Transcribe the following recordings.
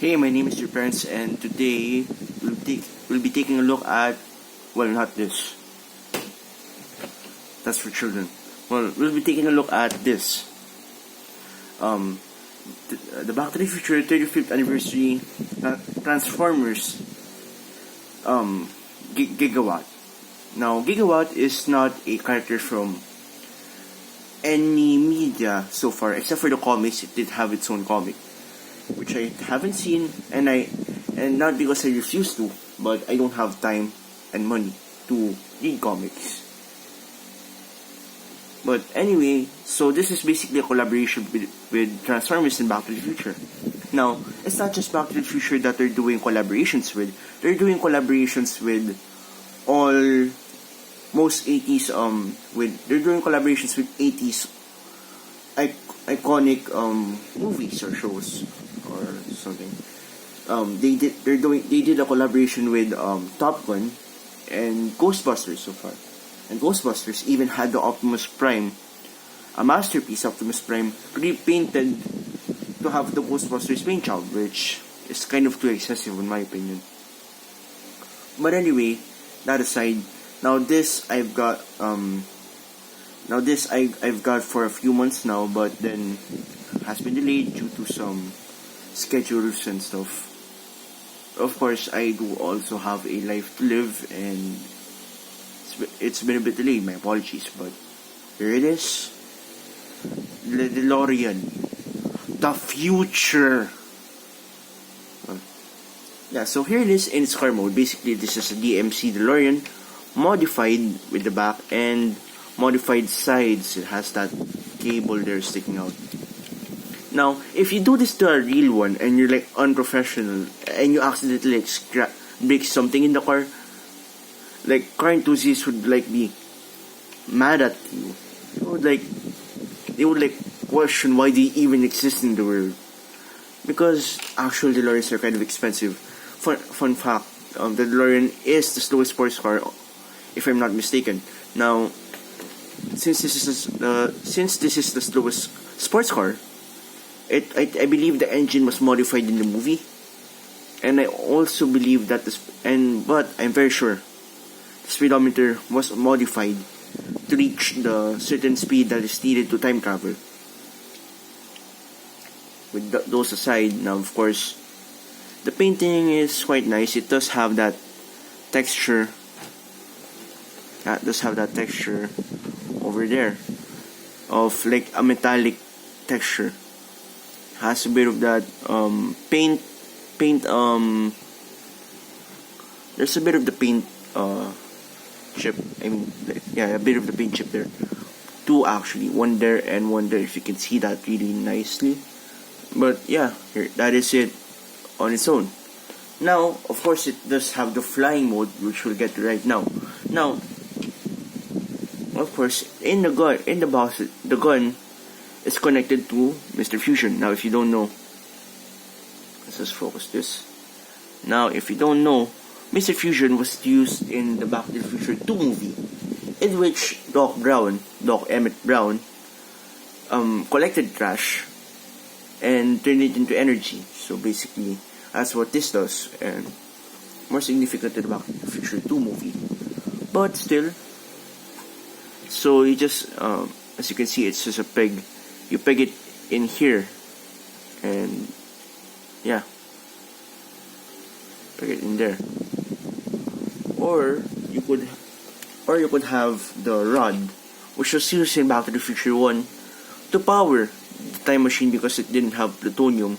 Hey, my name is your parents, and today we'll be taking a look at, well, not this. That's for children. Well, we'll be taking a look at this. Um, the Back to the Future 35th anniversary Transformers Gigawat. Now, Gigawat is not a character from any media so far, except for the comics. It did have its own comic, which I haven't seen, and not because I refuse to, but I don't have time and money to read comics. But anyway, so this is basically a collaboration with Transformers and Back to the Future. Now, it's not just Back to the Future that they're doing collaborations with. They're doing collaborations with they're doing collaborations with 80s iconic movies or shows or something. They did a collaboration with Top Gun and Ghostbusters so far. And Ghostbusters even had the Optimus Prime, a masterpiece Optimus Prime, repainted to have the Ghostbusters paint job, which is kind of too excessive in my opinion. But anyway, that aside, now this I've got for a few months now, but then has been delayed due to some schedules and stuff. Of course, I do also have a life to live, and it's been a bit delayed. My apologies, but here it is. The DeLorean, the future. Yeah, so here it is in its car mode. Basically, this is a DMC DeLorean, modified with the back and modified sides. It has that cable there sticking out. Now, if you do this to a real one and you're like unprofessional and you accidentally break something in the car, like car enthusiasts would like be mad at you. They would question why they even exist in the world. Because actual DeLoreans are kind of expensive. Fun fact, the DeLorean is the slowest sports car, if I'm not mistaken. Now, since this is the slowest sports car, I believe the engine was modified in the movie, and I also believe that but I'm very sure the speedometer was modified to reach the certain speed that is needed to time travel. With those aside, now of course, the painting is quite nice. It does have that texture. That does have that texture over there of like a metallic texture. Has a bit of that paint. There's a bit of the paint chip. A bit of the paint chip there. Two actually, one there and one there. If you can see that really nicely. But yeah, here, that is it on its own. Now, of course, it does have the flying mode, which we'll get to right now. Now, of course, in the box, the gun is connected to Mr. Fusion. Now, if you don't know, let's just focus this. Now, if you don't know, Mr. Fusion was used in the Back to the Future 2 movie, in which Doc Emmett Brown, collected trash and turned it into energy. So basically, that's what this does, and more significant to the Back to the Future 2 movie. But still, so you just, as you can see, it's just a peg. You peg it in here, and yeah, peg it in there. Or you could have the rod, which was used in Back to the Future 1 to power the time machine because it didn't have plutonium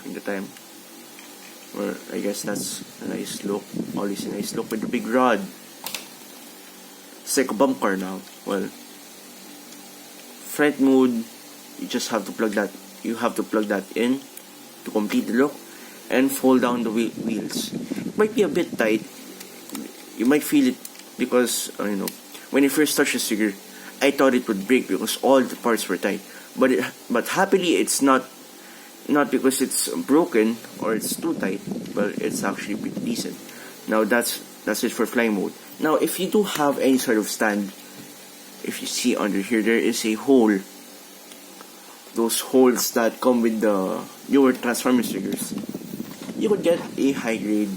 in the time. Or I guess that's a nice look. Always a nice look with the big rod. It's like a bump car now. Well, front mode, you just have to plug that. You have to plug that in to complete the look and fold down the wheels. It might be a bit tight. You might feel it because when you first touch the figure, I thought it would break because all the parts were tight. But happily, it's not because it's broken or it's too tight, but it's actually pretty decent. Now that's it for flying mode. Now, if you do have any sort of stand, if you see under here, there is a hole. Those holes that come with the newer Transformers figures. you could get a high grade.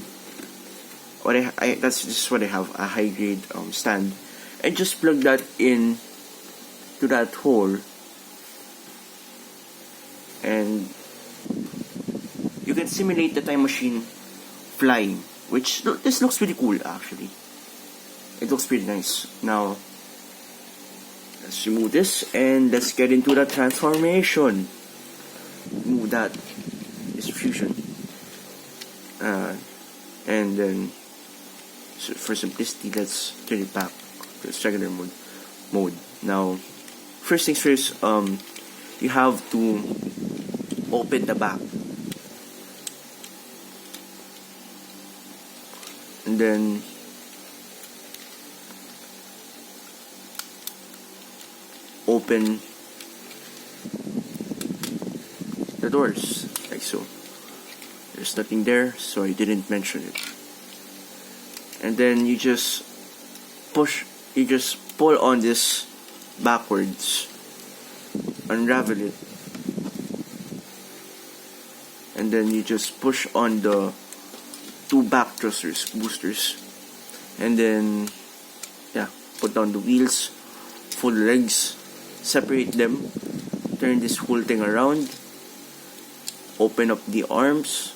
That's just what I have, a high grade stand, and just plug that in to that hole, and you can simulate the time machine flying, which this looks pretty cool actually. It looks pretty nice. Now let's remove this and let's get into the transformation. Remove that distribution, and then for simplicity, let's turn it back to its regular mode. Now, first things first, you have to open the back, and then open the doors like so. There's nothing there, so I didn't mention it. And then you just pull on this backwards, unravel it, and then you just push on the two back boosters, and then put down the wheels, fold the legs, separate them, turn this whole thing around, open up the arms,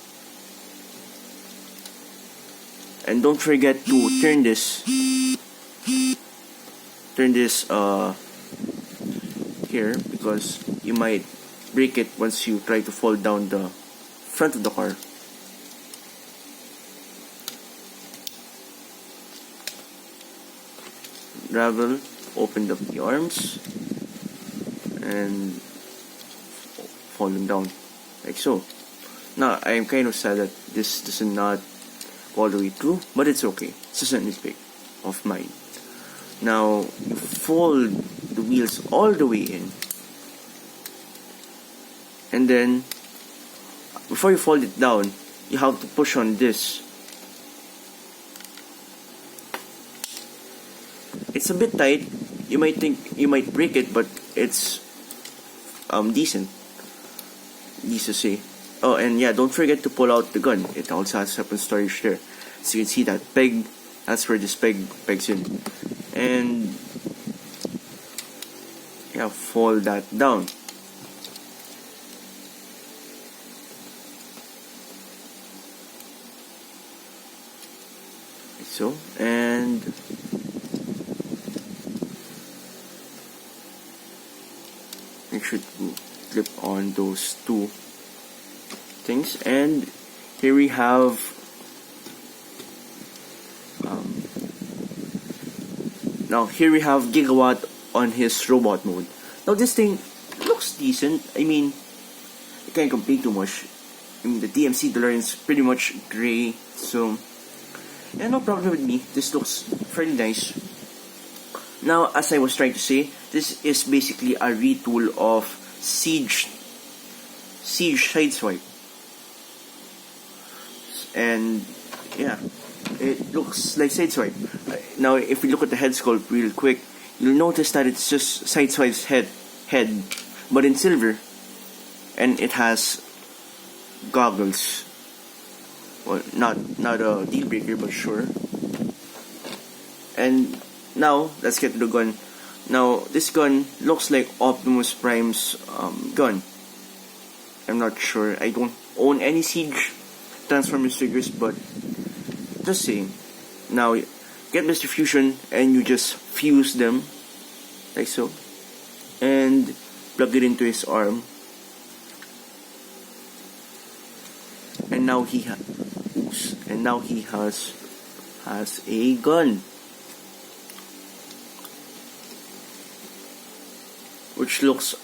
and don't forget to turn this here, because you might break it once you try to fall down the front of the car. Unravel, open up the arms, and fall them down like so. Now I am kind of sad that this does not go all the way through, but it's okay. It's just a nitpick of mine. Now you fold the wheels all the way in, and then before you fold it down, you have to push on this. It's a bit tight. You might think you might break it, but it's decent to say. Oh, and yeah, don't forget to pull out the gun. It also has weapon storage there. So you can see that peg. That's where this pegs in. And yeah, fold that down. Like so, and make sure to clip on those two things. And here we have Gigawat on his robot mode. Now this thing looks decent. I mean, you can't complain too much. I mean, the DMC DeLorean is pretty much gray, so yeah, no problem with me. This looks fairly nice. Now, as I was trying to say, this is basically a retool of Siege Sideswipe. And yeah, it looks like Sideswipe. Now, if we look at the head sculpt real quick, you'll notice that it's just Sideswipe's head, but in silver, and it has goggles. Well, not a deal breaker, but sure. And now let's get to the gun. Now this gun looks like Optimus Prime's gun. I'm not sure. I don't own any Siege Transformers figures, but just saying. Now get Mr. Fusion and you just fuse them like so, and plug it into his arm. And now he has a gun, which looks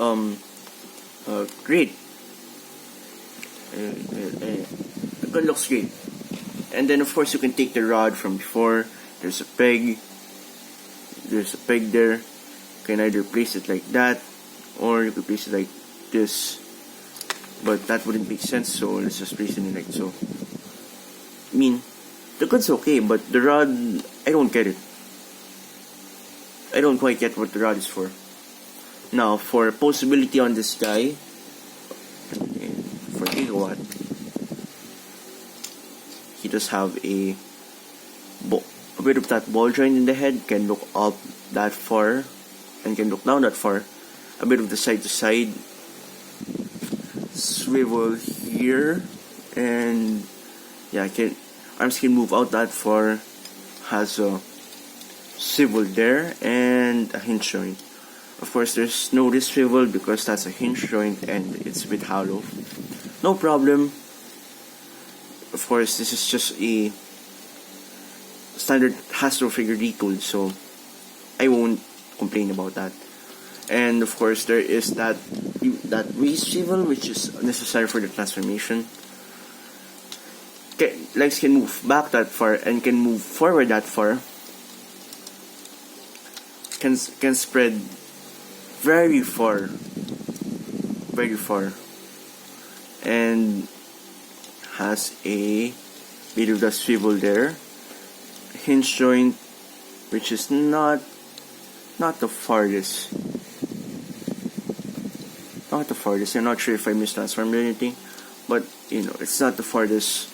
great. The gun looks great. And then of course you can take the rod from before. There's a peg there. You can either place it like that, or you could place it like this, but that wouldn't make sense, so let's just place it in like so. I mean, the gun's okay, but the rod, I don't get it. I don't quite get what the rod is for. Now, for posability on this guy, for Gigawat, he does have a bit of that ball joint in the head, can look up that far and can look down that far. A bit of the side to side swivel here, and yeah, arms can move out that far. Has a swivel there and a hinge joint. Of course, there's no wrist swivel because that's a hinge joint and it's a bit hollow. No problem. Of course, this is just a standard Hasbro figure retool, so I won't complain about that. And of course, there is that wrist swivel, which is necessary for the transformation. Legs can move back that far and can move forward that far. Can spread very far, and has a bit of the swivel there. Hinge joint, which is not the farthest. Not the farthest. I'm not sure if I mistransformed anything, but it's not the farthest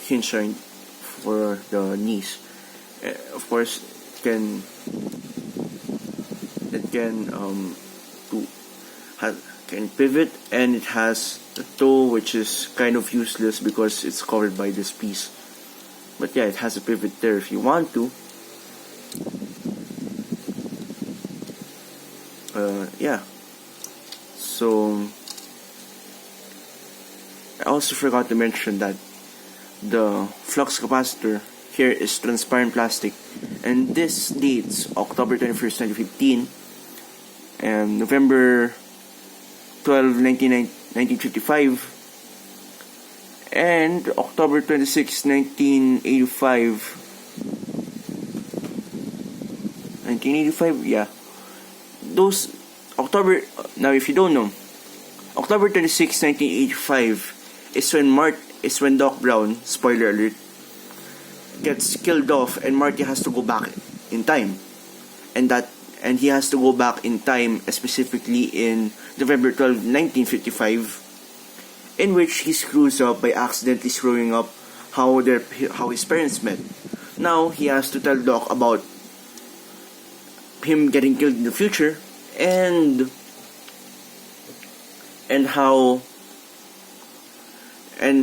hinge joint for the knees. Of course, can pivot, and it has the toe, which is kind of useless because it's covered by this piece. But yeah, it has a pivot there if you want to. Yeah. So I also forgot to mention that the flux capacitor here is transparent plastic, and this dates October 21st, 2015, and November 12, 1955, and October 26, 1985. 1985, yeah. Those October. Now, if you don't know, October 26, 1985 is when Doc Brown, spoiler alert, gets killed off, and Marty has to go back in time, and he has to go back in time specifically in November 12, 1955, in which he screws up by accidentally screwing up how his parents met. Now he has to tell Doc about him getting killed in the future, and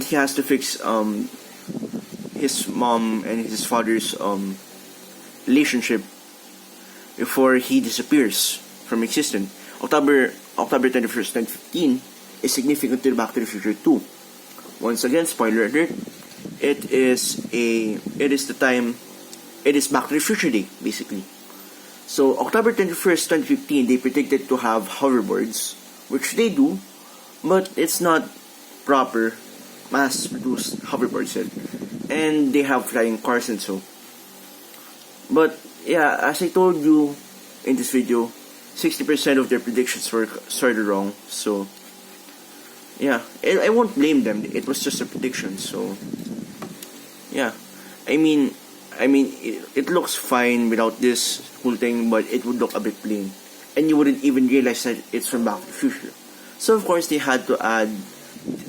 he has to fix his mom and his father's relationship before he disappears from existence. October 21st, 2015 is significant to Back to the Future 2. Once again, spoiler alert, it is Back to the Future Day, basically. So October 21st, 2015, they predicted to have hoverboards, which they do, but it's not proper mass-produced hoverboards yet. And they have flying cars and so. But yeah, as I told you in this video, 60% of their predictions were sort of wrong. So yeah, I won't blame them. It was just a prediction. So yeah, I mean, it looks fine without this whole thing, but it would look a bit plain, and you wouldn't even realize that it's from Back to the Future. So of course they had to add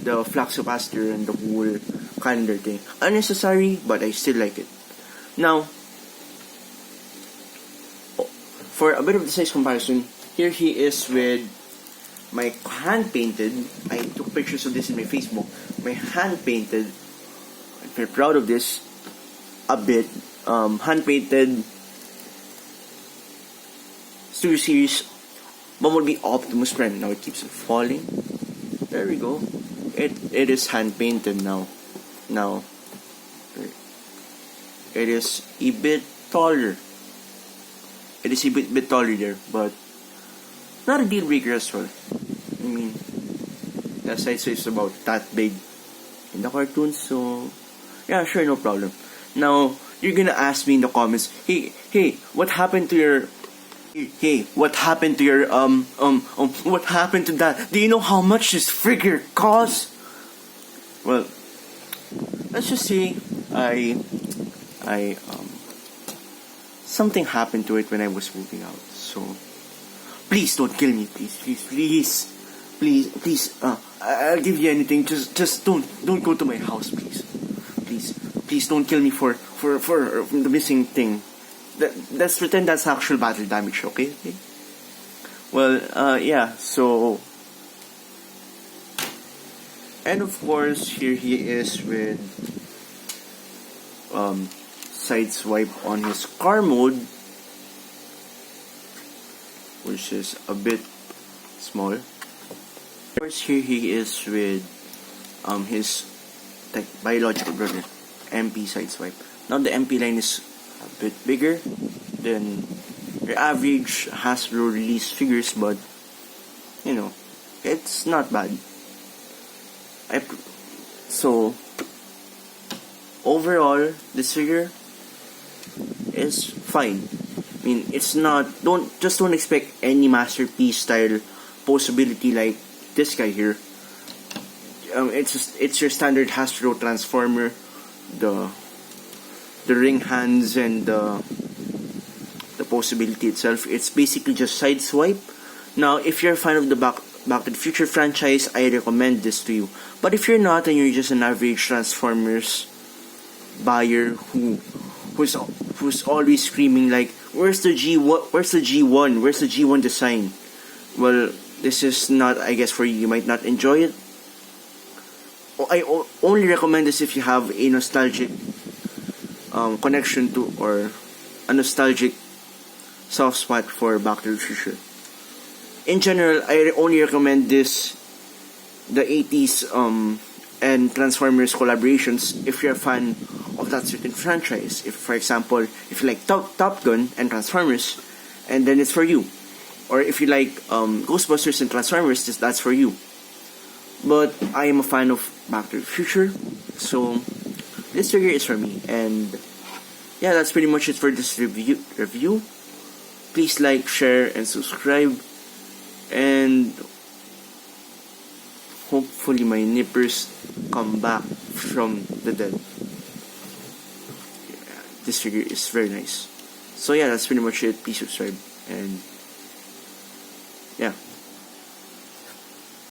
the flux capacitor and the whole calendar thing. Unnecessary, but I still like it. Now, for a bit of the size comparison, here he is with my hand-painted, I took pictures of this in my Facebook, my hand-painted, I'm very proud of this, a bit, hand-painted Studio Series Bumblebee Optimus Prime. Now it keeps falling. There we go. It is hand-painted now. Now, it is a bit taller. It is a bit taller there, but not a deal breaker as well. I mean, the size is about that big in the cartoon, so yeah, sure, no problem. Now, you're gonna ask me in the comments, hey, what happened to your, what happened to your, what happened to that? Do you know how much this figure costs? Well, let's just say something happened to it when I was moving out, so please don't kill me, please. please, I'll give you anything. Just don't go to my house, please. Please don't kill me for the missing thing. Let's pretend that's actual battle damage, okay? Well, yeah, so... And of course, here he is with sideswipe on his car mode, which is a bit small. Of course, here he is with his biological brother, MP sideswipe. Now the MP line is a bit bigger than your average Hasbro release figures, but you know, it's not bad. So overall, this figure is fine. I mean, it's not. Don't expect any masterpiece style possibility like this guy here. It's your standard Hasbro transformer, the ring hands and the possibility itself. It's basically just sideswipe. Now, if you're a fan of the Back to the Future franchise, I recommend this to you. But if you're not and you're just an average Transformers buyer who's always screaming like, where's the G1? Where's the G1? Where's the G1 design? Well, this is not, I guess, for you. You might not enjoy it. I only recommend this if you have a nostalgic connection to, or a nostalgic soft spot for Back to the Future. In general, I only recommend this, the 80s and Transformers collaborations, if you're a fan of that certain franchise. If, for example, if you like Top Gun and Transformers, and then it's for you. Or if you like Ghostbusters and Transformers, that's for you. But I am a fan of Back to the Future, so this figure is for me. And yeah, that's pretty much it for this review. Please like, share, and subscribe. And hopefully my nippers come back from the dead. Yeah, this figure is very nice. So yeah, that's pretty much it. Please subscribe and